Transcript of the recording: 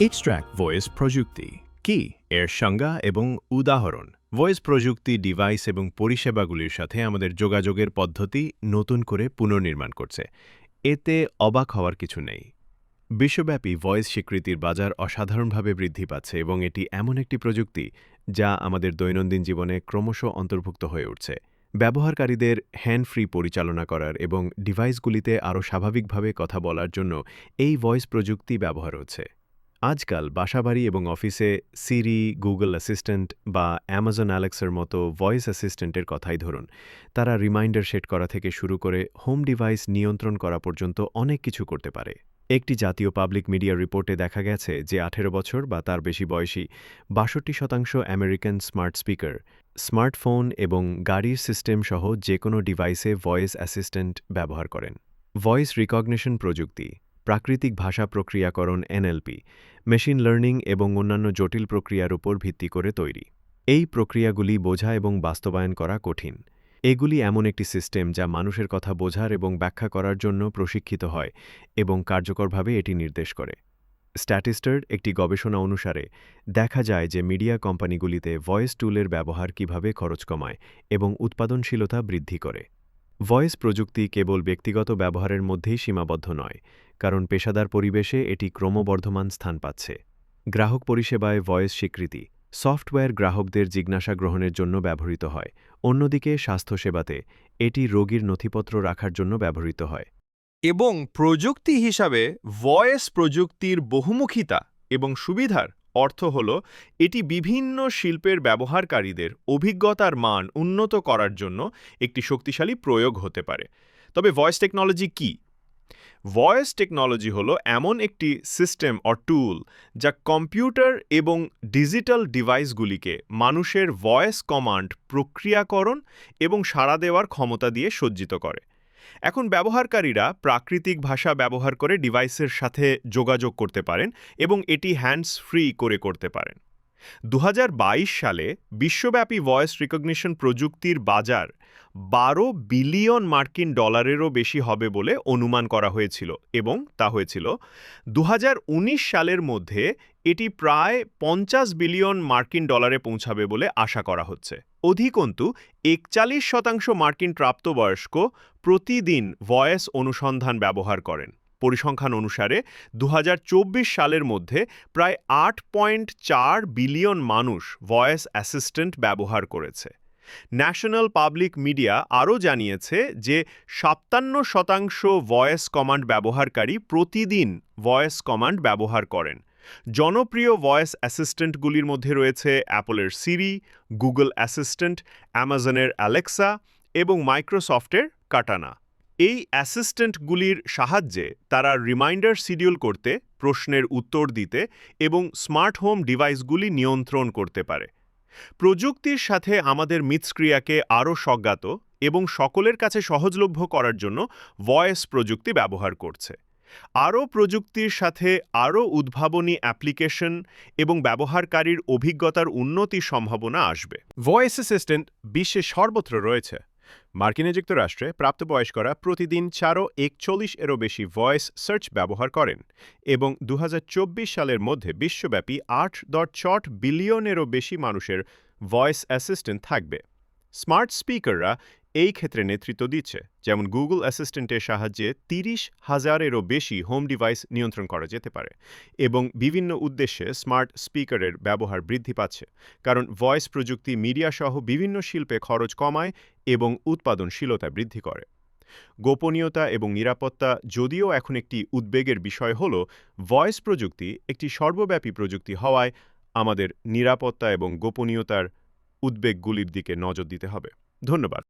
Extract voice প্রযুক্তি কি এর সংজ্ঞা এবং উদাহরণ। ভয়েস প্রযুক্তি ডিভাইস এবং পরিষেবাগুলির সাথে আমাদের যোগাযোগের পদ্ধতি নতুন করে পুনর্নির্মাণ করছে। এতে অবাক হওয়ার কিছু নেই। বিশ্বব্যাপী ভয়েস স্বীকৃতির বাজার অসাধারণভাবে বৃদ্ধি পাচ্ছে এবং এটি এমন একটি প্রযুক্তি যা আমাদের দৈনন্দিন জীবনে ক্রমশ অন্তর্ভুক্ত হয়ে উঠছে। ব্যবহারকারীদের হ্যান্ড ফ্রি পরিচালনা করার এবং ডিভাইসগুলিতে আরও স্বাভাবিকভাবে কথা বলার জন্য এই ভয়েস প্রযুক্তি ব্যবহার হচ্ছে। আজকাল বাসাবাড়ি এবং অফিসে সিরি, গুগল অ্যাসিস্ট্যান্ট বা অ্যামাজন অ্যালেক্সার মতো ভয়েস অ্যাসিস্ট্যান্টের কথাই ধরুন। তারা রিমাইন্ডার সেট করা থেকে শুরু করে হোম ডিভাইস নিয়ন্ত্রণ করা পর্যন্ত অনেক কিছু করতে পারে। একটি জাতীয় পাবলিক মিডিয়া রিপোর্টে দেখা গেছে যে ১৮ বছর বা তার বেশি বয়সী ৬২% আমেরিকান স্মার্ট স্পিকার, স্মার্টফোন এবং গাড়ির সিস্টেম সহ যে কোনো ডিভাইসে ভয়েস অ্যাসিস্ট্যান্ট ব্যবহার করেন। ভয়েস রিকগনিশন প্রযুক্তি, প্রাকৃতিক ভাষা প্রক্রিয়াকরণ এনএলপি, মেশিন লার্নিং এবং অন্যান্য জটিল প্রক্রিয়ার উপর ভিত্তি করে তৈরি। এই প্রক্রিয়াগুলি বোঝা এবং বাস্তবায়ন করা কঠিন। এগুলি এমন একটি সিস্টেম যা মানুষের কথা বোঝার এবং ব্যাখ্যা করার জন্য প্রশিক্ষিত হয় এবং কার্যকরভাবে এটি নির্দেশ করে। স্ট্যাটিস্টার একটি গবেষণা অনুসারে দেখা যায় যে মিডিয়া কোম্পানিগুলিতে ভয়েস টুলের ব্যবহার কিভাবে খরচ কমায় এবং উৎপাদনশীলতা বৃদ্ধি করে। ভয়েস প্রযুক্তি কেবল ব্যক্তিগত ব্যবহারের মধ্যেই সীমাবদ্ধ নয়, কারণ পেশাদার পরিবেশে এটি ক্রমবর্ধমান স্থান পাচ্ছে। গ্রাহক পরিষেবায় ভয়েস স্বীকৃতি, সফটওয়্যার গ্রাহকদের জিজ্ঞাসা গ্রহণের জন্য ব্যবহৃত হয়। অন্যদিকে স্বাস্থ্যসেবাতে এটি রোগীর নথিপত্র রাখার জন্য ব্যবহৃত হয়। এবং প্রযুক্তি হিসাবে ভয়েস প্রযুক্তির বহুমুখিতা এবং সুবিধার অর্থ হল এটি বিভিন্ন শিল্পের ব্যবহারকারীদের অভিজ্ঞতার মান উন্নত করার জন্য একটি শক্তিশালী প্রয়োগ হতে পারে। তবে ভয়েস টেকনোলজি কি? ভয়েস টেকনোলজি হলো এমন একটি সিস্টেম অর টুল যা কম্পিউটার এবং ডিজিটাল ডিভাইসগুলিকে মানুষের ভয়েস কমান্ড প্রক্রিয়াকরণ এবং সাড়া দেওয়ার ক্ষমতা দিয়ে সজ্জিত করে। এখন ব্যবহারকারীরা প্রাকৃতিক ভাষা ব্যবহার করে ডিভাইসের সাথে যোগাযোগ করতে পারেন এবং এটি হ্যান্ডস ফ্রি করে করতে পারেন। ২০২২ সালে বিশ্বব্যাপী ভয়েস রিকগনিশন প্রযুক্তির বাজার ১২ বিলিয়ন মার্কিন ডলারেরও বেশি হবে বলে অনুমান করা হয়েছিল এবং তা হয়েছিল। ২০১৯ সালের মধ্যে এটি প্রায় ৫০ বিলিয়ন মার্কিন ডলারে পৌঁছাবে বলে আশা করা হচ্ছে। অধিকন্তু ৪১% মার্কিন প্রাপ্তবয়স্ক প্রতিদিন ভয়েস অনুসন্ধান ব্যবহার করেন। পরিসংখ্যান অনুসারে ২০২৪ সালের মধ্যে প্রায় ৮.৪ বিলিয়ন মানুষ ভয়েস অ্যাসিস্ট্যান্ট ব্যবহার করেছে। ন্যাশনাল পাবলিক মিডিয়া আরও জানিয়েছে যে ৫৭% ভয়েস কমান্ড ব্যবহারকারী প্রতিদিন ভয়েস কমান্ড ব্যবহার করেন। জনপ্রিয় ভয়েস অ্যাসিস্ট্যান্টগুলির মধ্যে রয়েছে অ্যাপলের সিরি, গুগল অ্যাসিস্ট্যান্ট, অ্যামাজনের অ্যালেক্সা এবং মাইক্রোসফটের কাটানা। এই অ্যাসিস্ট্যান্টগুলির সাহায্যে তারা রিমাইন্ডার শিডিউল করতে, প্রশ্নের উত্তর দিতে এবং স্মার্ট হোম ডিভাইসগুলি নিয়ন্ত্রণ করতে পারে। প্রযুক্তির সাথে আমাদের মিথস্ক্রিয়াকে আরও স্বজ্ঞাত এবং সকলের কাছে সহজলভ্য করার জন্য ভয়েস প্রযুক্তি ব্যবহার করছে। আরও প্রযুক্তির সাথে আরও উদ্ভাবনী অ্যাপ্লিকেশন এবং ব্যবহারকারীর অভিজ্ঞতার উন্নতির সম্ভাবনা আসবে। ভয়েস অ্যাসিস্ট্যান্ট বিশ্বের সর্বত্র রয়েছে। মার্কিন যুক্তরাষ্ট্রে প্রাপ্তবয়স্করা প্রতিদিন ৪৪১-এরও বেশি ভয়েস সার্চ ব্যবহার করেন এবং ২০২৪ সালের মধ্যে বিশ্বব্যাপী ৮.৬ বিলিয়নেরও বেশি মানুষের ভয়েস অ্যাসিস্ট্যান্ট থাকবে। স্মার্ট স্পিকাররা এই ক্ষেত্রে নেতৃত্ব দিচ্ছে, যেমন গুগল অ্যাসিস্ট্যান্টের সাহায্যে ৩০,০০০-এরও বেশি হোম ডিভাইস নিয়ন্ত্রণ করা যেতে পারে এবং বিভিন্ন উদ্দেশ্যে স্মার্ট স্পিকারের ব্যবহার বৃদ্ধি পাচ্ছে, কারণ ভয়েস প্রযুক্তি মিডিয়া সহ বিভিন্ন শিল্পে খরচ কমায় এবং উৎপাদনশীলতা বৃদ্ধি করে। গোপনীয়তা এবং নিরাপত্তা যদিও এখন একটি উদ্বেগের বিষয় হল, ভয়েস প্রযুক্তি একটি সর্বব্যাপী প্রযুক্তি হওয়ায় আমাদের নিরাপত্তা এবং গোপনীয়তার উদ্বেগগুলির দিকে নজর দিতে হবে। ধন্যবাদ।